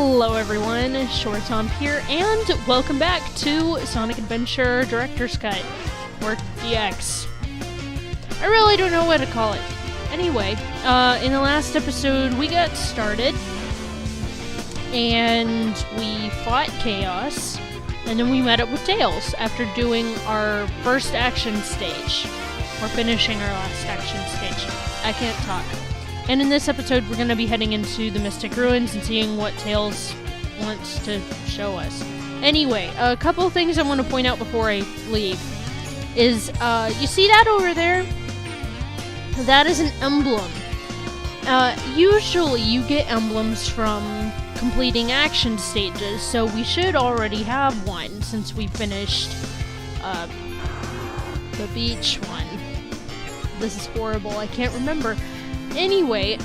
Hello everyone, Short here, and welcome back to Sonic Adventure Director's Cut, or DX. I really don't know what to call it. Anyway, in the last episode we got started, and we fought Chaos, and then we met up with Tails after doing our first action stage, or finishing our last action stage. I can't talk. And in this episode, we're going to be heading into the Mystic Ruins and seeing what Tails wants to show us. Anyway, a couple things I want to point out before I leave is, you see that over there? That is an emblem. Usually you get emblems from completing action stages, so we should already have one since we finished, the beach one. This is horrible, I can't remember. Anyway,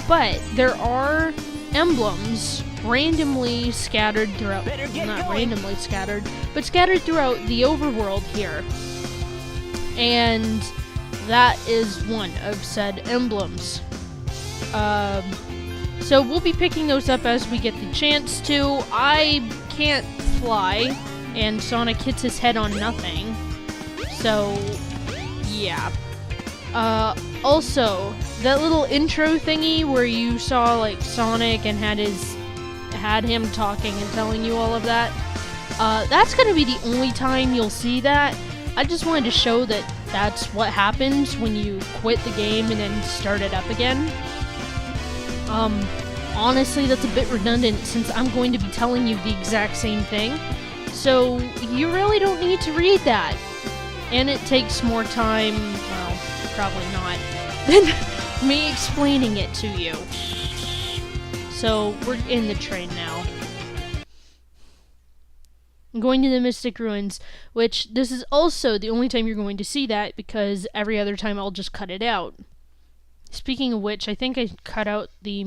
but there are emblems randomly scattered throughout, not randomly scattered, but scattered throughout the overworld here. And that is one of said emblems. So we'll be picking those up as we get the chance to. I can't fly, and Sonic hits his head on nothing. So, yeah. Also, that little intro thingy where you saw, like, Sonic and had him talking and telling you all of that, that's gonna be the only time you'll see that. I just wanted to show that that's what happens when you quit the game and then start it up again. Honestly, that's a bit redundant since I'm going to be telling you the exact same thing, so you really don't need to read that. And it takes more time, well, probably not, than me explaining it to you. So, we're in the train now. I'm going to the Mystic Ruins, which this is also the only time you're going to see that, because every other time I'll just cut it out. Speaking of which, I think I cut out the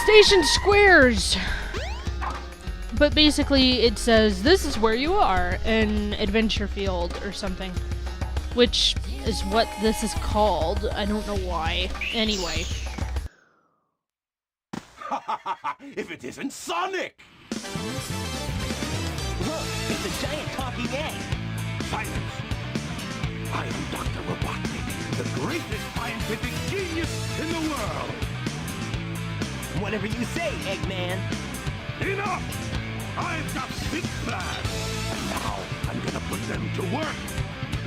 Station Squares! But basically, it says, this is where you are, in Adventure Field, or something. Which is what this is called. I don't know why. Anyway. If it isn't Sonic! Look, it's a giant talking egg. Silence! I am Dr. Robotnik, the greatest scientific genius in the world! Whatever you say, Eggman. Enough! I've got big plans, and now I'm gonna put them to work!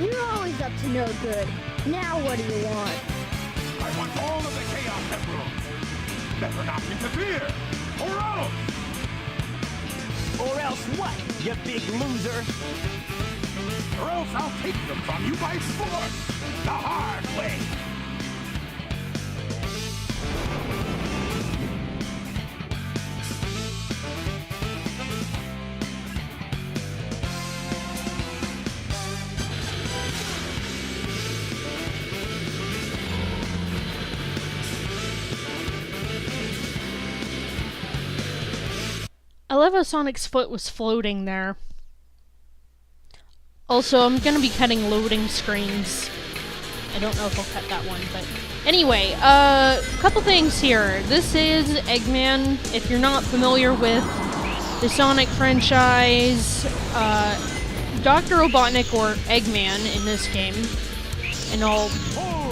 You're always up to no good. Now what do you want? I want all of the Chaos Emeralds! Better not interfere, or else! Or else what, you big loser? Or else I'll take them from you by force! The hard way! 'I love how Sonic's foot was floating there. Also, I'm gonna be cutting loading screens. I don't know if I'll cut that one, but... Anyway, couple things here. This is Eggman. If you're not familiar with the Sonic franchise, Dr. Robotnik, or Eggman in this game, and all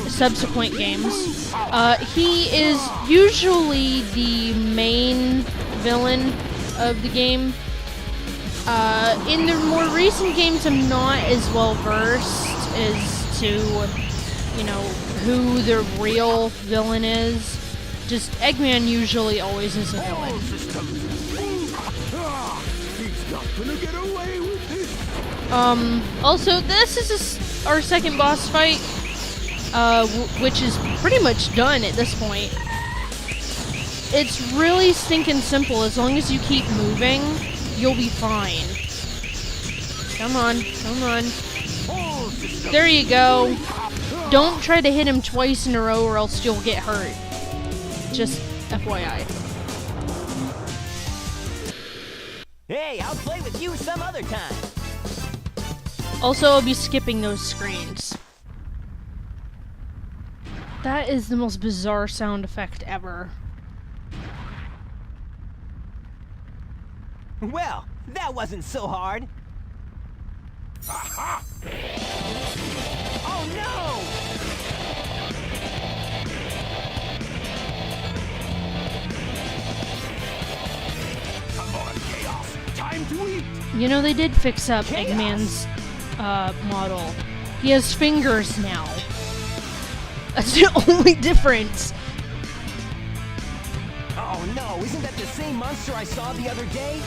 subsequent games, he is usually the main villain of the game. In the more recent games, I'm not as well versed as to, you know, who the real villain is. Just Eggman usually always is a villain. He's not gonna get away with this! Also, this is our second boss fight, which is pretty much done at this point. It's really stinking simple. As long as you keep moving, you'll be fine. Come on, come on. There you go. Don't try to hit him twice in a row or else you'll get hurt. Just FYI. Hey, I'll play with you some other time. Also, I'll be skipping those screens. – That is the most bizarre sound effect ever. Well, that wasn't so hard. Aha! Oh no! Come on, Chaos! Time to eat! You know, they did fix up Chaos. Eggman's model. He has fingers now. That's the only difference. Oh no, isn't that the same monster I saw the other day?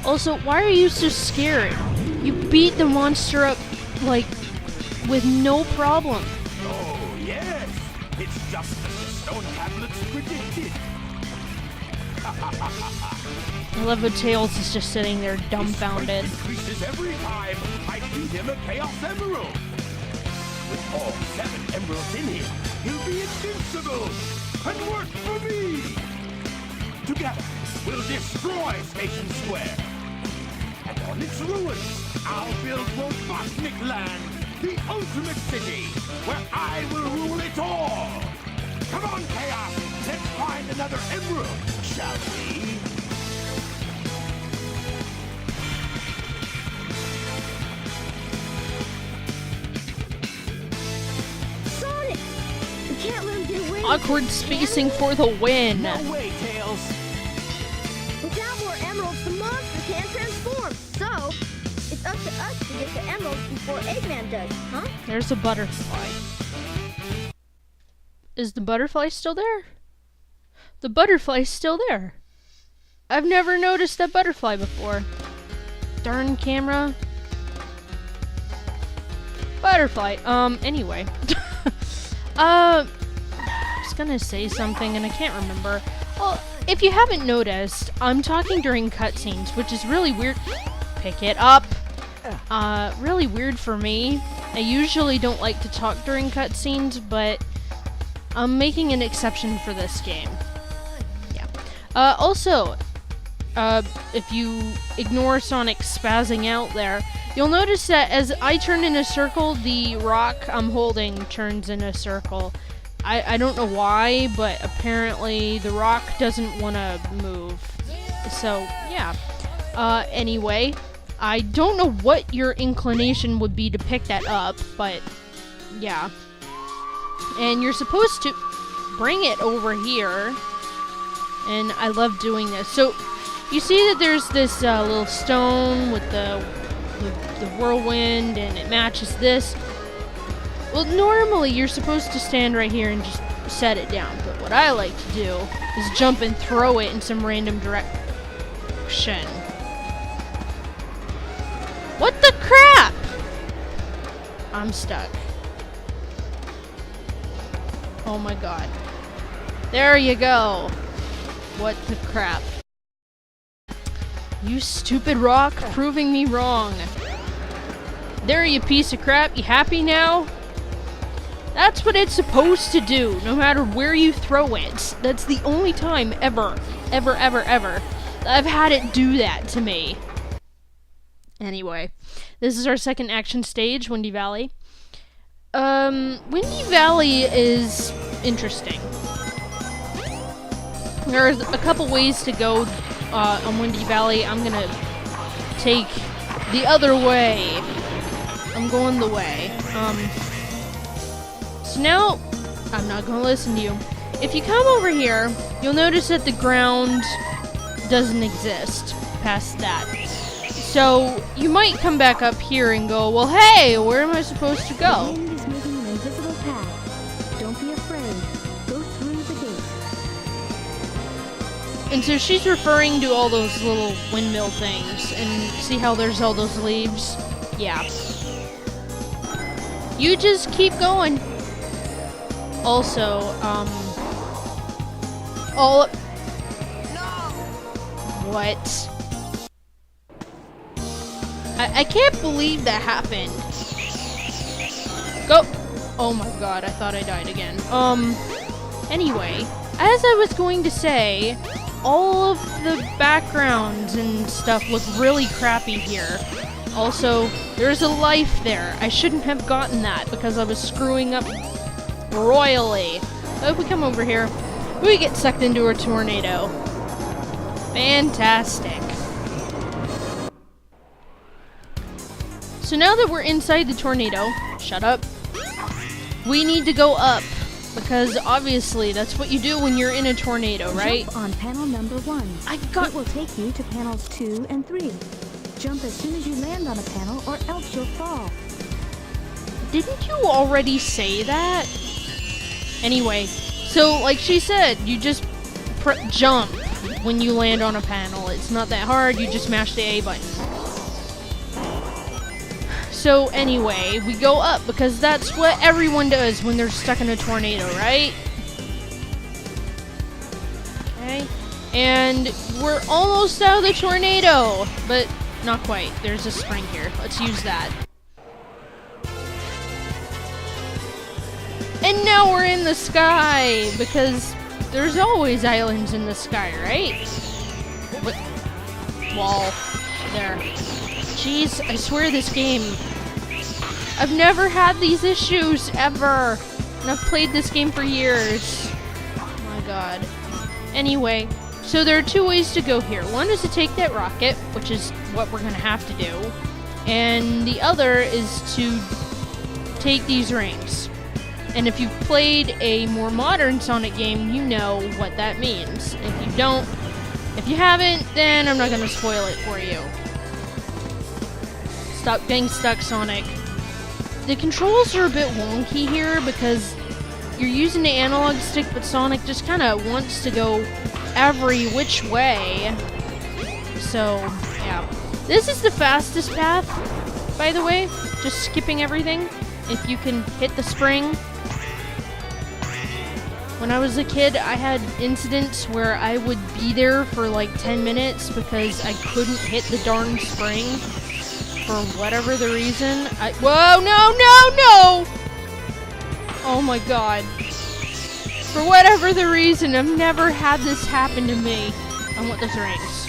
Also, why are you so scared? You beat the monster up, like, with no problem. Oh, yes! It's just as the stone tablets predicted. I love how Tails is just sitting there dumbfounded. His strength increases every time I feed him a Chaos Emerald. With all 7 emeralds in him, he'll be invincible and work for me. Together, we'll destroy Station Square. And on its ruins, I'll build Robotnik Land, the ultimate city, where I will rule it all. Come on, Chaos, let's find another emerald, shall we? Sonic! We can't let him get away. Awkward spacing for the win. No way, Tails. Without more emeralds, the monster can't transform. So, it's up to us to get the emeralds before Eggman does, huh? There's a butterfly. Is the butterfly still there? The butterfly's still there. I've never noticed that butterfly before. Darn camera. Butterfly. Anyway. I was gonna say something and I can't remember. Well, if you haven't noticed, I'm talking during cutscenes, which is really weird. Pick it up. Really weird for me. I usually don't like to talk during cutscenes, but I'm making an exception for this game. Yeah. Also, if you ignore Sonic spazzing out there, you'll notice that as I turn in a circle, the rock I'm holding turns in a circle. I don't know why, but apparently the rock doesn't want to move. So, yeah. Anyway, I don't know what your inclination would be to pick that up, but yeah. And you're supposed to bring it over here. And I love doing this. So, you see that there's this little stone with the whirlwind, and it matches this. Well, normally you're supposed to stand right here and just set it down. But what I like to do is jump and throw it in some random direction. What the crap? I'm stuck. Oh my god. There you go. What the crap? You stupid rock, proving me wrong. There, you piece of crap. You happy now? That's what it's supposed to do, no matter where you throw it. That's the only time ever that I've had it do that to me. Anyway, this is our second action stage, Windy Valley. Windy Valley is interesting. There's a couple ways to go on Windy Valley. I'm gonna take the other way. I'm going the way. So now, I'm not gonna listen to you. If you come over here, you'll notice that the ground doesn't exist past that. So, you might come back up here and go, well, hey, where am I supposed to go? The wind is making an invisible path. Don't be afraid. Go through the gate. And so she's referring to all those little windmill things. And see how there's all those leaves? Yeah. You just keep going. Also, what? I can't believe that happened. Go! Oh my god, I thought I died again. Anyway, as I was going to say, all of the backgrounds and stuff look really crappy here. Also, there's a life there. I shouldn't have gotten that because I was screwing up royally. But if we come over here, we get sucked into a tornado. Fantastic. So now that we're inside the tornado, shut up, we need to go up, because obviously that's what you do when you're in a tornado, right? Jump on panel number 1. It will take you to panels 2 and 3. Jump as soon as you land on a panel, or else you'll fall. Didn't you already say that? Anyway, so like she said, you just jump when you land on a panel. It's not that hard, you just mash the A button. So anyway, we go up because that's what everyone does when they're stuck in a tornado, right? Okay. And we're almost out of the tornado, but not quite. There's a spring here. Let's use that. And now we're in the sky, because there's always islands in the sky, right? What? Wall. There. Jeez, I swear this game, I've never had these issues, ever. And I've played this game for years. Oh my god. Anyway, so there are 2 ways to go here. One is to take that rocket, which is what we're gonna have to do. And the other is to take these rings. And if you've played a more modern Sonic game, you know what that means. If you don't, if you haven't, then I'm not gonna spoil it for you. Stop getting stuck, Sonic. The controls are a bit wonky here because you're using the analog stick, but Sonic just kind of wants to go every which way. So, yeah. This is the fastest path, by the way. Just skipping everything. If you can hit the spring. When I was a kid, I had incidents where I would be there for like 10 minutes because I couldn't hit the darn spring for whatever the reason. Whoa, no! Oh my god. For whatever the reason, I've never had this happen to me. I want those rings.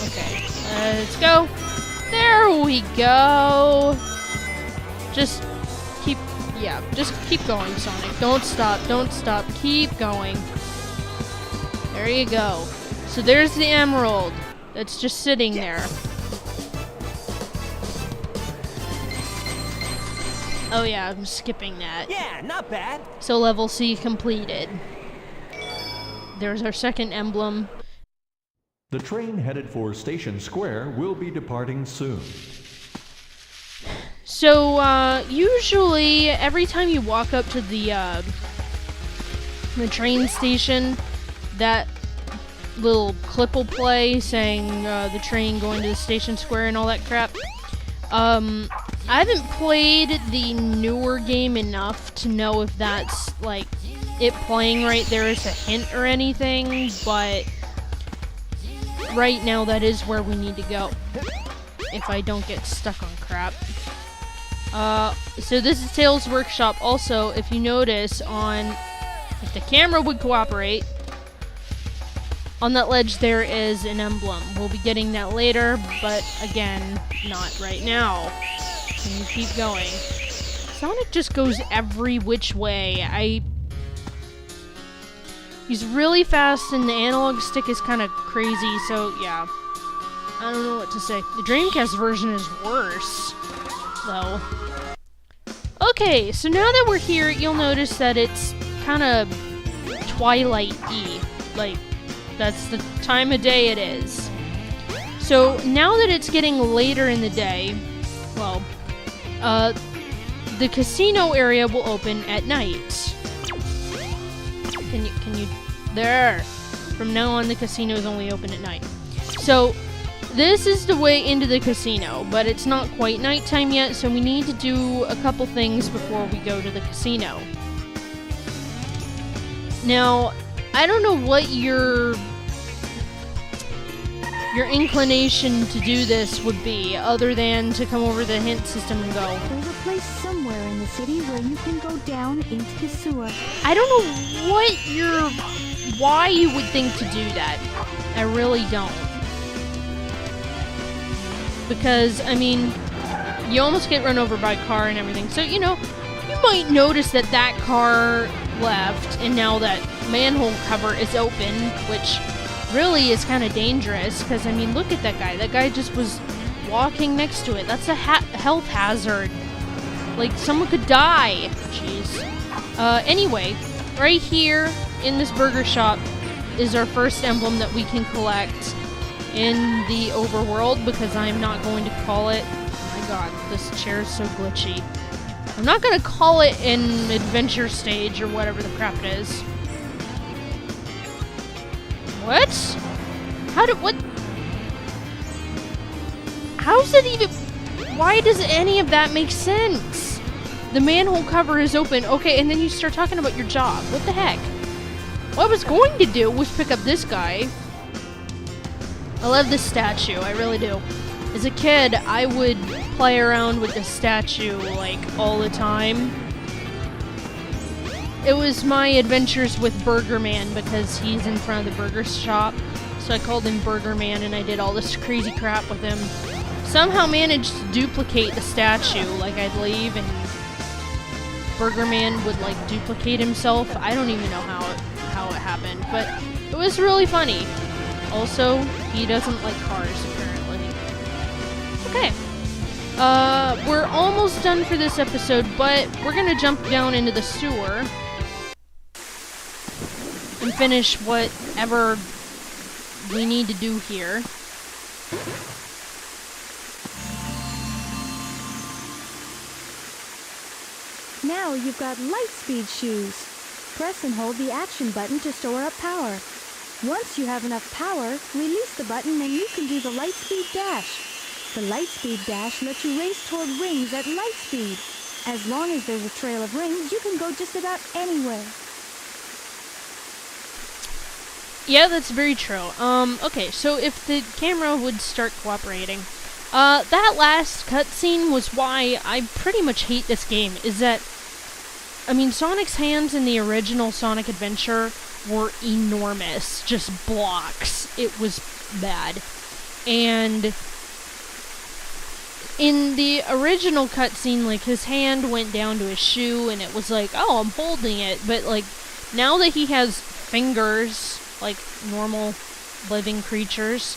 Okay, let's go. There we go. Just keep going, Sonic. Don't stop, keep going. There you go. So there's the emerald that's just sitting there. Oh yeah, I'm skipping that. Yeah, not bad. So level C completed. There's our second emblem. The train headed for Station Square will be departing soon. So, usually, every time you walk up to the train station, that little clip will play saying, the train going to the Station Square and all that crap. I haven't played the newer game enough to know if that's, like, it playing right there is a hint or anything, but right now that is where we need to go, if I don't get stuck on crap. So this is Tails Workshop. Also, if you notice if the camera would cooperate, on that ledge there is an emblem. We'll be getting that later, but again, not right now. Can you keep going? Sonic just goes every which way. He's really fast and the analog stick is kind of crazy, so yeah. I don't know what to say. The Dreamcast version is worse, though. Okay, so now that we're here, you'll notice that it's kind of twilight-y. Like, that's the time of day it is. So now that it's getting later in the day, well, the casino area will open at night. Can you, there. From now on, the casino is only open at night. So, this is the way into the casino, but it's not quite nighttime yet, so we need to do a couple things before we go to the casino. Now, I don't know what your inclination to do this would be, other than to come over the hint system and go. There's a place somewhere in the city where you can go down into the sewer. I don't know why you would think to do that. I really don't. Because, I mean, you almost get run over by a car and everything. So, you know, you might notice that car left, and now that manhole cover is open, which really is kind of dangerous, because, I mean, look at that guy. That guy just was walking next to it. That's a health hazard. Like, someone could die. Jeez. Anyway, right here in this burger shop is our first emblem that we can collect in the overworld, because I'm not going to call it... Oh my god, this chair is so glitchy. I'm not going to call it an adventure stage or whatever the crap it is. What? What? How's it even... Why does any of that make sense? The manhole cover is open. Okay, and then you start talking about your job. What the heck? What I was going to do was pick up this guy. I love this statue. I really do. As a kid, I would play around with this statue, like, all the time. It was my adventures with Burger Man, because he's in front of the burger shop. So I called him Burger Man, and I did all this crazy crap with him. Somehow managed to duplicate the statue, like I'd leave, and Burger Man would, like, duplicate himself. I don't even know how it happened, but it was really funny. Also, he doesn't like cars, apparently. Okay. We're almost done for this episode, but we're gonna jump down into the sewer and finish whatever we need to do here. Now you've got light speed shoes. Press and hold the action button to store up power. Once you have enough power, release the button and you can do the light speed dash. The light speed dash lets you race toward rings at light speed. As long as there's a trail of rings, you can go just about anywhere. Yeah, that's very true. Okay, so if the camera would start cooperating. That last cutscene was why I pretty much hate this game, is that, I mean, Sonic's hands in the original Sonic Adventure were enormous. Just blocks. It was bad. And in the original cutscene, like, his hand went down to his shoe, and it was like, oh, I'm holding it. But, like, now that he has fingers, like normal living creatures,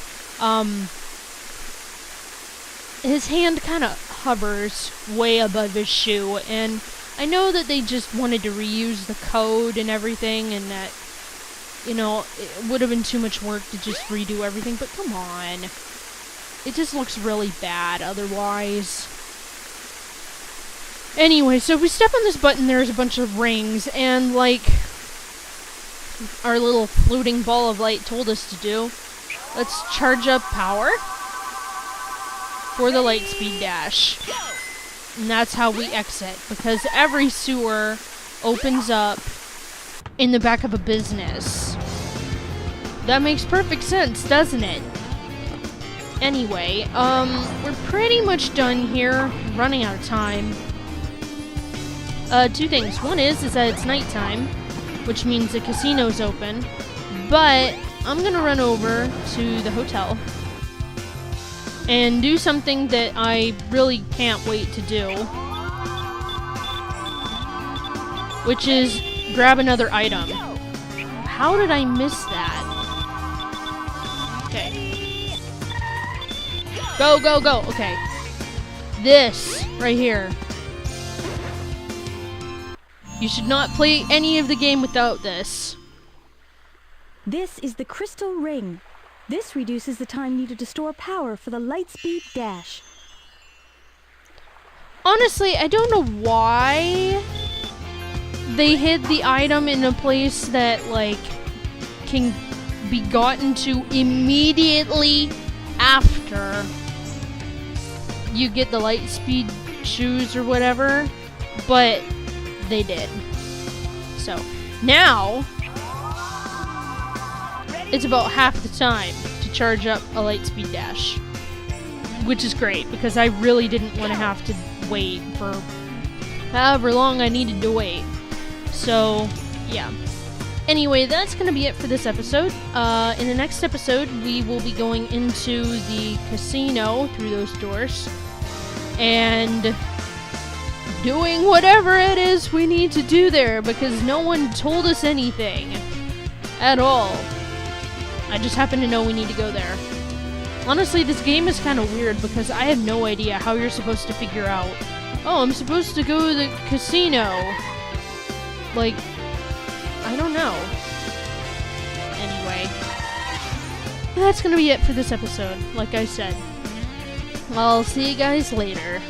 his hand kind of hovers way above his shoe, and I know that they just wanted to reuse the code and everything, and that, you know, it would have been too much work to just redo everything, but come on. It just looks really bad otherwise. Anyway, so if we step on this button, there's a bunch of rings, and like our little floating ball of light told us to do, let's charge up power for the light speed dash. And that's how we exit, because every sewer opens up in the back of a business. That makes perfect sense, doesn't it? Anyway, we're pretty much done here, running out of time. Two things. One is that it's nighttime, which means the casino's open, but I'm gonna run over to the hotel and do something that I really can't wait to do, which is grab another item. How did I miss that? Okay. Go, go, go. Okay. This right here. You should not play any of the game without this. This is the crystal ring. This reduces the time needed to store power for the light speed dash. Honestly, I don't know why they hid the item in a place that, like, can be gotten to immediately after you get the light speed shoes or whatever, but they did. So, now it's about half the time to charge up a light speed dash, which is great because I really didn't want to have to wait for however long I needed to wait. So, yeah. Anyway, that's going to be it for this episode. In the next episode, we will be going into the casino through those doors and doing whatever it is we need to do there because no one told us anything at all. I just happen to know we need to go there. Honestly, this game is kind of weird because I have no idea how you're supposed to figure out, oh, I'm supposed to go to the casino. Like, I don't know. Anyway, that's gonna be it for this episode, like I said. I'll see you guys later.